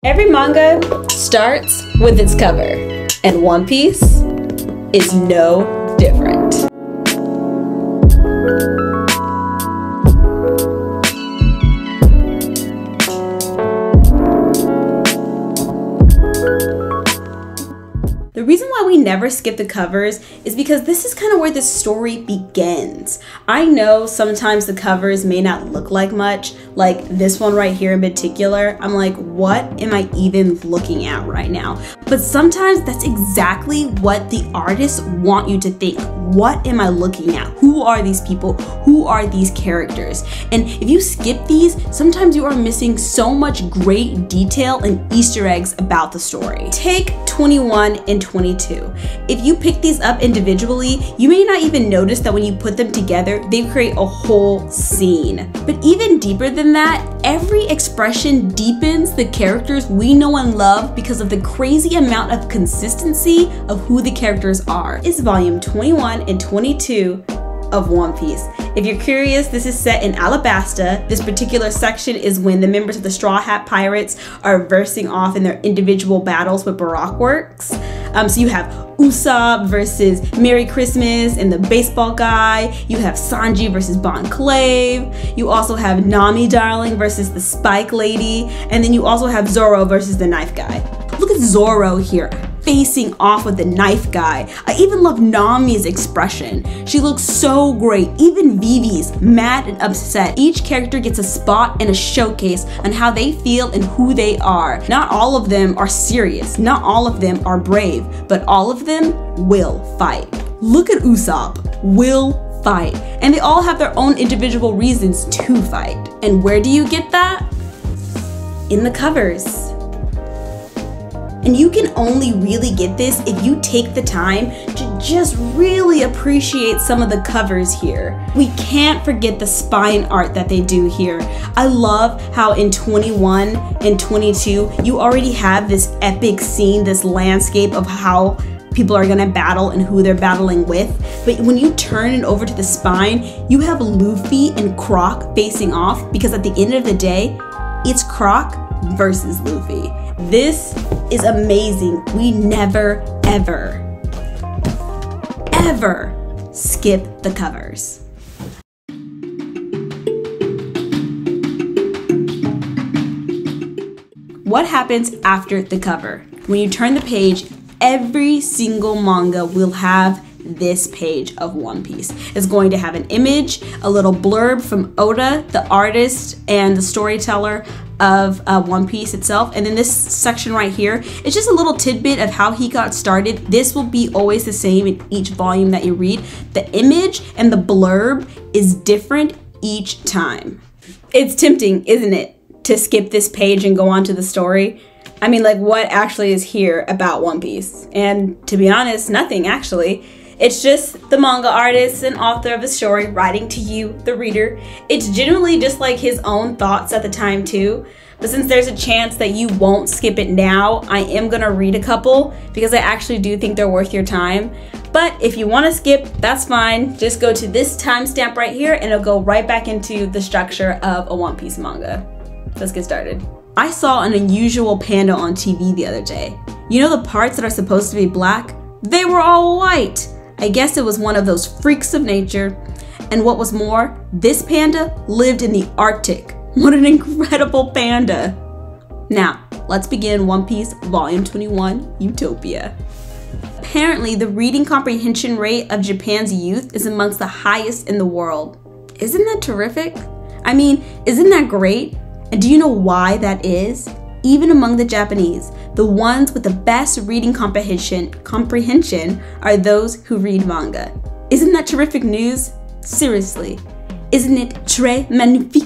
Every manga starts with its cover, and One Piece is no different. The reason why we never skip the covers is because this is kind of where the story begins. I know sometimes the covers may not look like much, like this one right here in particular. I'm like, what am I even looking at right now? But sometimes that's exactly what the artists want you to think. What am I looking at? Who are these people? Who are these characters? And if you skip these, sometimes you are missing so much great detail and Easter eggs about the story. Take 21 and 22. If you pick these up individually, you may not even notice that when you put them together, they create a whole scene. But even deeper than that, every expression deepens the characters we know and love because of the crazy amount of consistency of who the characters are. It's volume 21 and 22 of One Piece. If you're curious, this is set in Alabasta. This particular section is when the members of the Straw Hat Pirates are versing off in their individual battles with Baroque Works. So you have Usopp versus Merry Christmas and the baseball guy. You have Sanji versus Bon Clave. You also have Nami Darling versus the Spike Lady. And then you also have Zoro versus the Knife Guy. Look at Zoro here, facing off with the Knife Guy. I even love Nami's expression. She looks so great. Even Vivi's mad and upset. Each character gets a spot and a showcase on how they feel and who they are. Not all of them are serious. Not all of them are brave, but all of them will fight. Look at Usopp, will fight. And they all have their own individual reasons to fight. And where do you get that? In the covers. And you can only really get this if you take the time to just really appreciate some of the covers here. We can't forget the spine art that they do here. I love how in 21 and 22, you already have this epic scene, this landscape of how people are gonna battle and who they're battling with. But when you turn it over to the spine, you have Luffy and Croc facing off because at the end of the day, it's Croc versus Luffy. This is amazing. We never, ever, ever skip the covers. What happens after the cover? When you turn the page, every single manga will have this page of One Piece. It's going to have an image, a little blurb from Oda, the artist and the storyteller of One Piece itself, and then this section right here, it's just a little tidbit of how he got started. This will be always the same in each volume that you read. The image and the blurb is different each time. It's tempting, isn't it, to skip this page and go on to the story? I mean, like, what actually is here about One Piece? And to be honest, nothing actually. It's just the manga artist and author of the story writing to you, the reader. It's generally just like his own thoughts at the time too. But since there's a chance that you won't skip it now, I am gonna read a couple because I actually do think they're worth your time. But if you wanna skip, that's fine. Just go to this timestamp right here and it'll go right back into the structure of a One Piece manga. Let's get started. I saw an unusual panda on TV the other day. You know the parts that are supposed to be black? They were all white. I guess it was one of those freaks of nature. And what was more, this panda lived in the Arctic. What an incredible panda. Now, let's begin One Piece Volume 21, Utopia. Apparently, the reading comprehension rate of Japan's youth is amongst the highest in the world. Isn't that terrific? I mean, isn't that great? And do you know why that is? Even among the Japanese, the ones with the best reading comprehension are those who read manga. Isn't that terrific news? Seriously, isn't it très magnifique?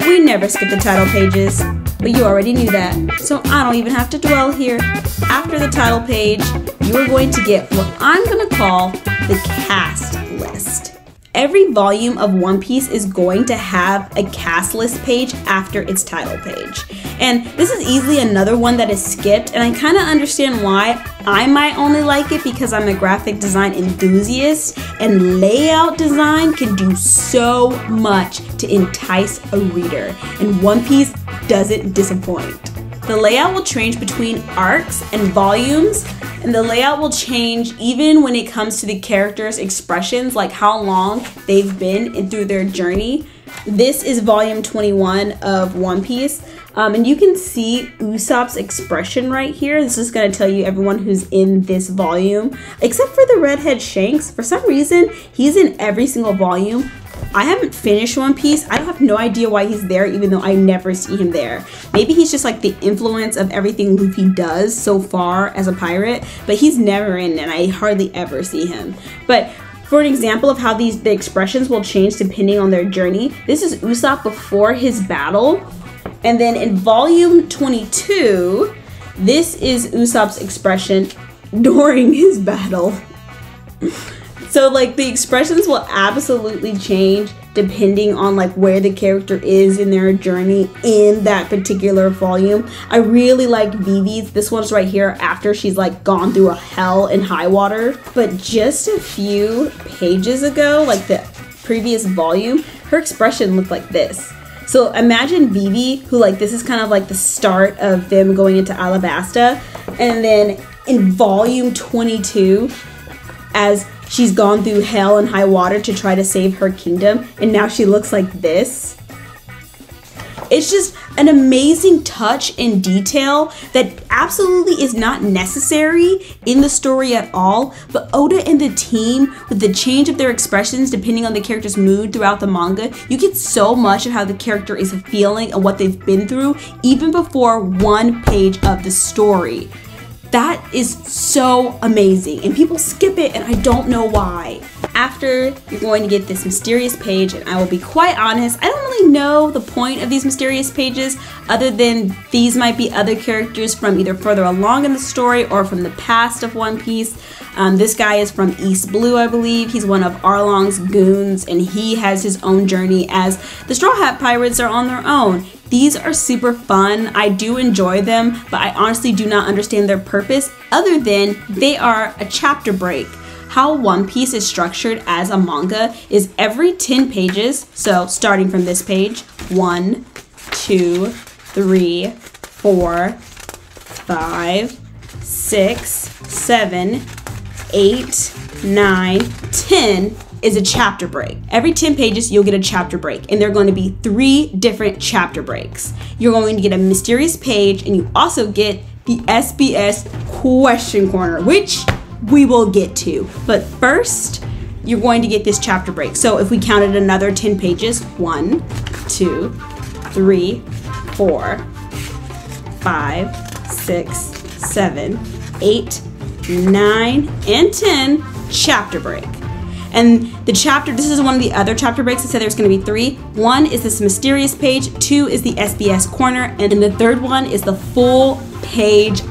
We never skip the title pages, but you already knew that, so I don't even have to dwell here. After the title page, you are going to get what I'm going to call the cast list. Every volume of One Piece is going to have a cast list page after its title page. And this is easily another one that is skipped, and I kind of understand why. I might only like it because I'm a graphic design enthusiast, and layout design can do so much to entice a reader, and One Piece doesn't disappoint. The layout will change between arcs and volumes, and the layout will change even when it comes to the characters' expressions, like how long they've been through their journey. This is volume 21 of One Piece, and you can see Usopp's expression right here. This is going to tell you everyone who's in this volume, except for the redhead Shanks. For some reason, he's in every single volume. I haven't finished One Piece. I have no idea why he's there, even though I never see him there. Maybe he's just like the influence of everything Luffy does so far as a pirate, but he's never in, and I hardly ever see him. But for an example of how the expressions will change depending on their journey, this is Usopp before his battle. And then in volume 22, this is Usopp's expression during his battle. So like the expressions will absolutely change depending on like where the character is in their journey in that particular volume. I really like Vivi's. This one's right here after she's like gone through a hell and high water. But just a few pages ago, like the previous volume, her expression looked like this. So imagine Vivi, who like this is kind of like the start of them going into Alabasta, and then in volume 22, as she's gone through hell and high water to try to save her kingdom, and now she looks like this. It's just an amazing touch and detail that absolutely is not necessary in the story at all, but Oda and the team, with the change of their expressions depending on the character's mood throughout the manga, you get so much of how the character is feeling and what they've been through even before one page of the story. That is so amazing, and people skip it, and I don't know why. After, you're going to get this mysterious page, and I will be quite honest, I don't really know the point of these mysterious pages other than these might be other characters from either further along in the story or from the past of One Piece. This guy is from East Blue, I believe. He's one of Arlong's goons, and he has his own journey as the Straw Hat Pirates are on their own. These are super fun. I do enjoy them, but I honestly do not understand their purpose other than they are a chapter break. How One Piece is structured as a manga is every 10 pages, so starting from this page, 1, 2, 3, 4, 5, 6, 7, 8, 9, 10 is a chapter break. Every 10 pages, you'll get a chapter break, and there are going to be 3 different chapter breaks. You're going to get a mysterious page, and you also get the SBS question corner, which we will get to. But first, you're going to get this chapter break. So if we counted another 10 pages, 1, 2, 3, 4, 5, 6, 7, 8, 9, and 10, chapter break. And the chapter, this is one of the other chapter breaks. I said there's going to be 3. 1 is this mysterious page, 2 is the SBS corner, and then the third one is the full page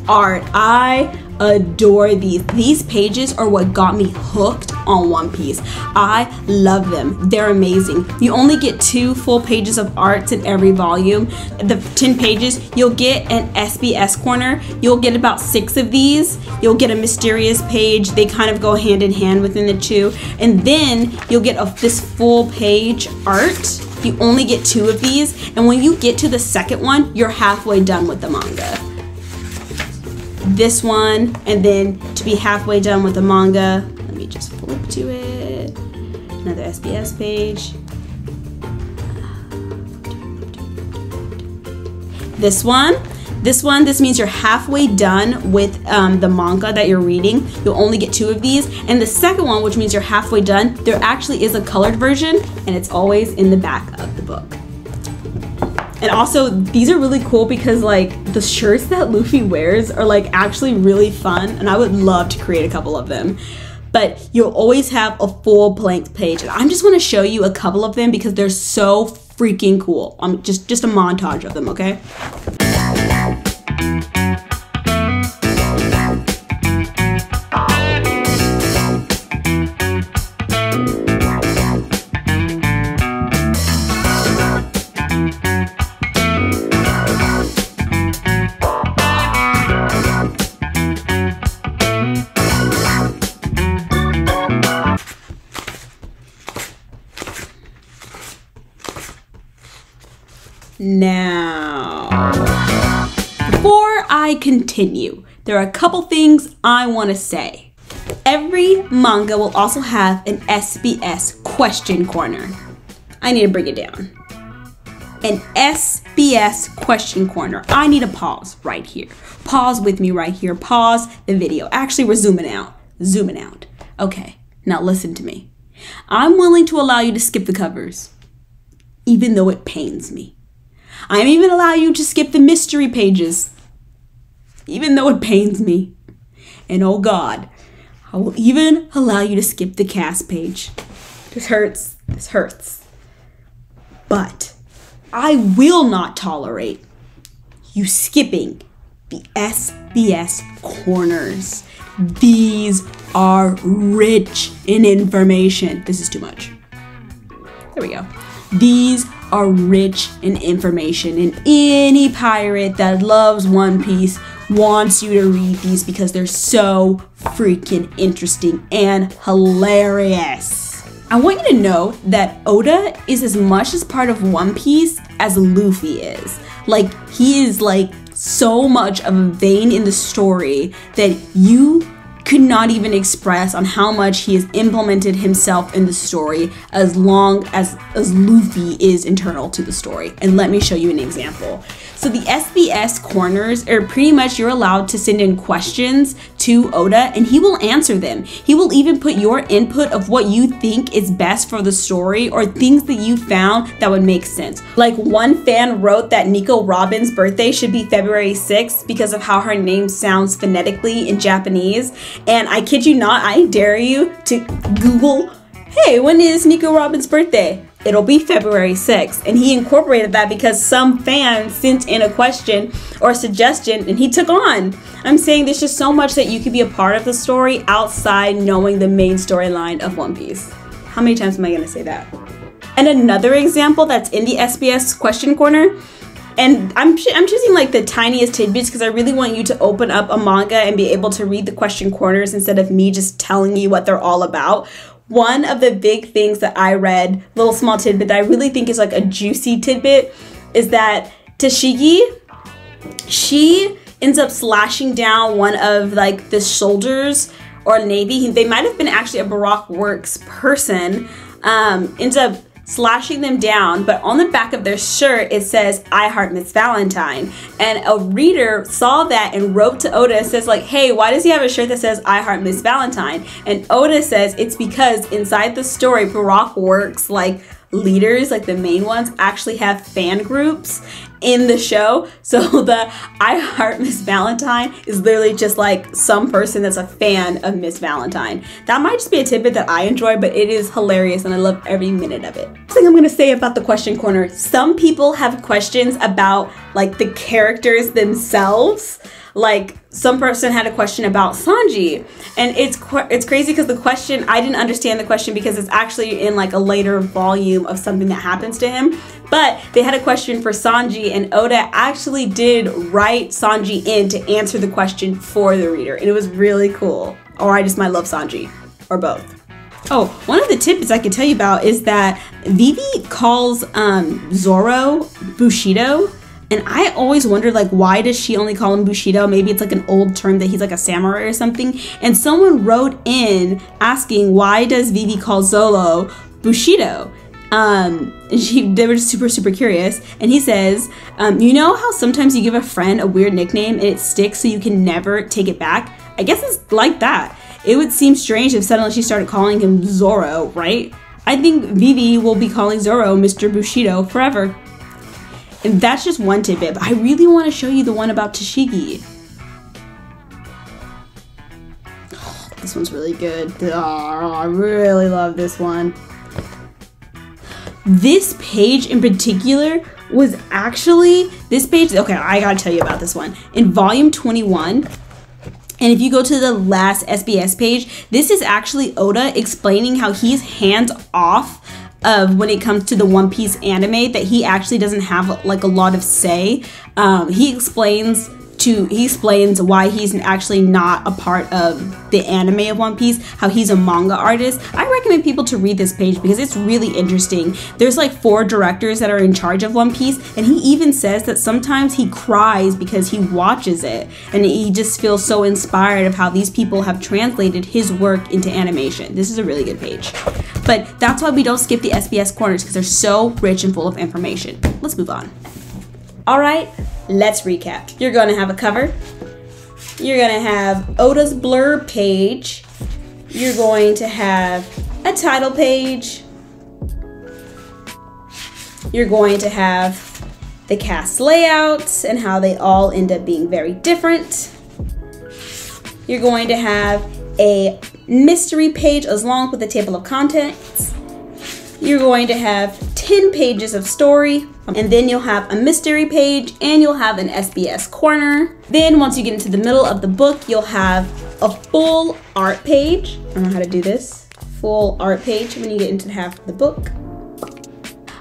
art. I adore these. These pages are what got me hooked on One Piece. I love them. They're amazing. You only get 2 full pages of arts in every volume. The 10 pages, you'll get an SBS corner. You'll get about 6 of these. You'll get a mysterious page. They kind of go hand in hand within the 2. And then you'll get this full page art. You only get 2 of these. And when you get to the second one, you're halfway done with the manga. This one, and then to be halfway done with the manga, let me just flip to it. Another SBS page. This means you're halfway done with the manga that you're reading. You'll only get 2 of these. And the second one, which means you're halfway done, there actually is a colored version, and it's always in the back of the book. And also, these are really cool because like the shirts that Luffy wears are like actually really fun, and I would love to create a couple of them. But you'll always have a full blank page, and I just want to show you a couple of them because they're so freaking cool. Just a montage of them, okay? now. Before I continue, there are a couple things I want to say. Every manga will also have an SBS question corner. I need to bring it down. An SBS question corner. I need a pause right here. Pause with me right here. Pause the video. Actually, we're zooming out. Zooming out. Okay, now listen to me. I'm willing to allow you to skip the covers, even though it pains me. I'm even allow you to skip the mystery pages, even though it pains me. And oh God, I will even allow you to skip the cast page. This hurts. This hurts. But I will not tolerate you skipping the SBS corners. These are rich in information. This is too much. There we go. These are rich in information, and any pirate that loves One Piece wants you to read these because they're so freaking interesting and hilarious. I want you to know that Oda is as much as part of One Piece as Luffy is. Like, he is like so much of a vein in the story that you could not even express on how much he has implemented himself in the story as long as Luffy is internal to the story. And let me show you an example. So the SBS corners are pretty much, you're allowed to send in questions to Oda and he will answer them. He will even put your input of what you think is best for the story or things that you found that would make sense. Like, one fan wrote that Nico Robin's birthday should be February 6th because of how her name sounds phonetically in Japanese. And I kid you not, I dare you to Google, hey, when is Nico Robin's birthday? It'll be February 6th. And he incorporated that because some fan sent in a question or suggestion and he took on. I'm saying there's just so much that you could be a part of the story outside knowing the main storyline of One Piece. How many times am I gonna say that? And another example that's in the SBS question corner, and I'm choosing like the tiniest tidbits because I really want you to open up a manga and be able to read the question corners instead of me just telling you what they're all about. One of the big things that I read, little small tidbit that I really think is like a juicy tidbit, is that Tashigi, she ends up slashing down one of like the soldiers or Navy. They might have been actually a Baroque Works person, ends up slashing them down, but on the back of their shirt it says, "I heart Miss Valentine." And a reader saw that and wrote to Oda and says like, hey, why does he have a shirt that says, "I heart Miss Valentine"? And Oda says it's because inside the story, Baroque Works like leaders, like the main ones, actually have fan groups in the show. So the "I heart Miss Valentine" is literally just like some person that's a fan of Miss Valentine. That might just be a tidbit that I enjoy, but it is hilarious and I love every minute of it. Next thing I'm gonna say about the question corner, some people have questions about like the characters themselves. Like, some person had a question about Sanji, and it's crazy because the question, I didn't understand the question because it's actually in like a later volume of something that happens to him. But they had a question for Sanji, and Oda actually did write Sanji in to answer the question for the reader, and it was really cool. Or I just might love Sanji, or both. Oh, one of the tidbits I could tell you about is that Vivi calls Zoro Bushido. And I always wondered, like, why does she only call him Bushido? Maybe it's like an old term that he's like a samurai or something. And someone wrote in asking, why does Vivi call Zoro Bushido? They were just super curious. And he says, you know how sometimes you give a friend a weird nickname and it sticks so you can never take it back? I guess it's like that. It would seem strange if suddenly she started calling him Zoro, right? I think Vivi will be calling Zoro Mr. Bushido forever. And that's just one tidbit, but I really want to show you the one about Tashigi. Oh, this one's really good. Oh, I really love this one. This page in particular was actually, this page, okay, I gotta tell you about this one. In volume 21, and if you go to the last SBS page, this is actually Oda explaining how he's hands off of when it comes to the One Piece anime, that he actually doesn't have like a lot of say. He explains he explains why he's actually not a part of the anime of One Piece, how he's a manga artist. I recommend people to read this page because it's really interesting. There's like 4 directors that are in charge of One Piece, and he even says that sometimes he cries because he watches it and he just feels so inspired of how these people have translated his work into animation. This is a really good page. But that's why we don't skip the SBS corners, because they're so rich and full of information. Let's move on. All right, let's recap. You're gonna have a cover. You're gonna have Oda's blurb page. You're going to have a title page. You're going to have the cast layouts and how they all end up being very different. You're going to have a mystery page along with the table of contents. You're going to have 10 pages of story, and then you'll have a mystery page and you'll have an SBS corner. Then once you get into the middle of the book, you'll have a full art page. I don't know how to do this. Full art page when you get into half of the book.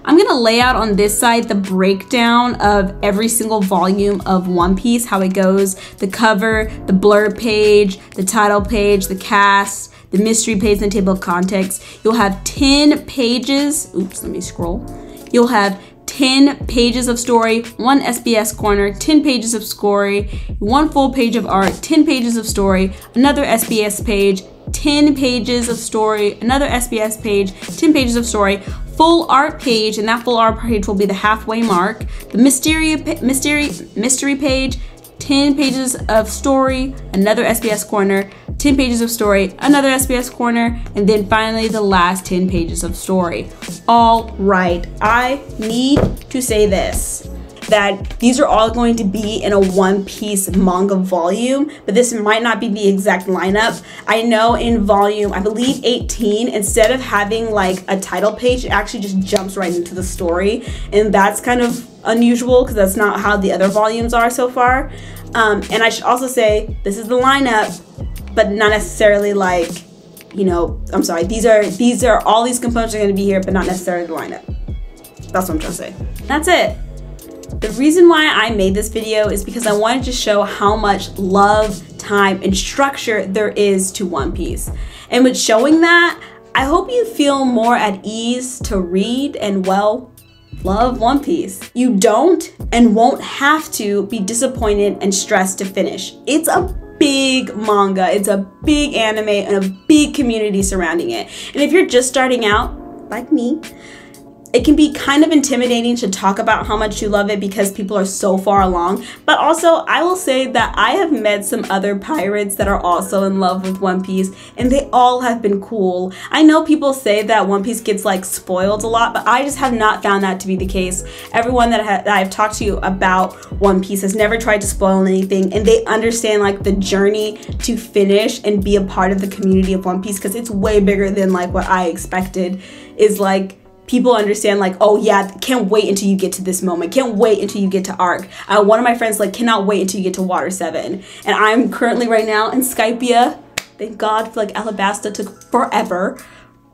I'm gonna lay out on this side the breakdown of every single volume of One Piece, how it goes, the cover, the blurb page, the title page, the cast, the mystery page, and the table of contents. You'll have 10 pages, oops, let me scroll. You'll have 10 pages of story, 1 SBS corner, 10 pages of story, 1 full page of art, 10 pages of story, another SBS page, 10 pages of story, another SBS page, 10 pages of story, full art page, and that full art page will be the halfway mark. The mystery page, 10 pages of story, another SBS corner, 10 pages of story, another SBS corner, and then finally the last 10 pages of story. All right, I need to say this, that these are all going to be in a One Piece manga volume, but this might not be the exact lineup. I know in volume, I believe 18, instead of having like a title page, it actually just jumps right into the story, and that's kind of unusual because that's not how the other volumes are so far. And I should also say this is the lineup, but not necessarily like, you know, I'm sorry, these are all these components are going to be here, but not necessarily the lineup. That's what I'm trying to say. That's it. The reason why I made this video is because I wanted to show how much love, time, and structure there is to One Piece. And with showing that, I hope you feel more at ease to read and, well, love One Piece. You don't and won't have to be disappointed and stressed to finish. It's a big manga, it's a big anime, and a big community surrounding it. And if you're just starting out, like me, it can be kind of intimidating to talk about how much you love it because people are so far along. But also, I will say that I have met some other pirates that are also in love with One Piece, and they all have been cool. I know people say that One Piece gets like spoiled a lot, but I just have not found that to be the case. Everyone that I've talked to about One Piece has never tried to spoil anything, and they understand like the journey to finish and be a part of the community of One Piece, because it's way bigger than like what I expected. Is like, people understand like, oh yeah, can't wait until you get to this moment. Can't wait until you get to Arc. One of my friends like, cannot wait until you get to Water 7. And I'm currently right now in Skypia. Thank God for like Alabasta took forever.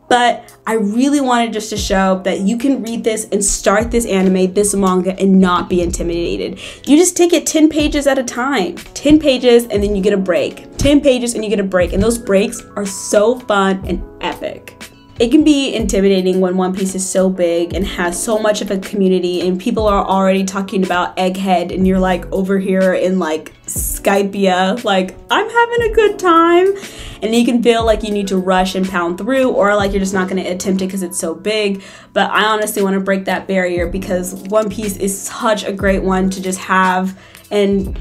But I really wanted just to show that you can read this and start this anime, this manga, and not be intimidated. You just take it 10 pages at a time. 10 pages and then you get a break. 10 pages and you get a break. And those breaks are so fun and epic. It can be intimidating when One Piece is so big and has so much of a community and people are already talking about Egghead and you're like over here in like Skypia, like I'm having a good time, and you can feel like you need to rush and pound through, or like you're just not going to attempt it because it's so big. But I honestly want to break that barrier because One Piece is such a great one to just have, and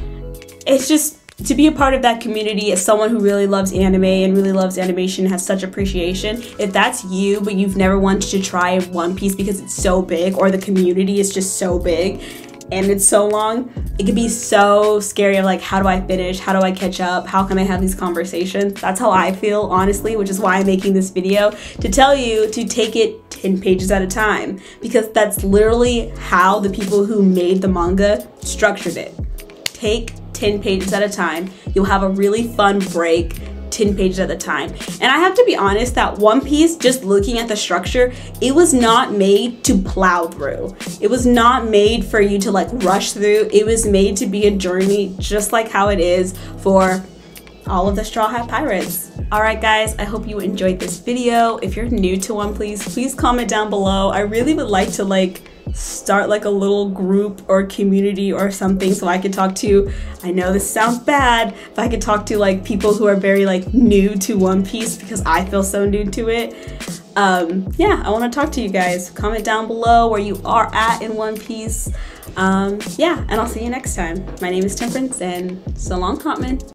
it's just to be a part of that community as someone who really loves anime and really loves animation, has such appreciation. If that's you, but you've never wanted to try One Piece because it's so big, or the community is just so big and it's so long, it can be so scary of like, how do I finish? How do I catch up? How can I have these conversations? That's how I feel, honestly, which is why I'm making this video, to tell you to take it 10 pages at a time, because that's literally how the people who made the manga structured it. Take 10 pages at a time. You'll have a really fun break. 10 pages at a time. And I have to be honest that One Piece, just looking at the structure, it was not made to plow through. It was not made for you to like rush through. It was made to be a journey, just like how it is for all of the Straw Hat Pirates. Alright guys, I hope you enjoyed this video. If you're new to One Piece, please comment down below. I really would like to like start like a little group or community or something so I could talk to, I know this sounds bad, but I could talk to like people who are very like new to One Piece because I feel so new to it. Yeah, I want to talk to you guys. Comment down below where you are at in One Piece. Yeah, and I'll see you next time. My name is Temperance and so long, Hotman.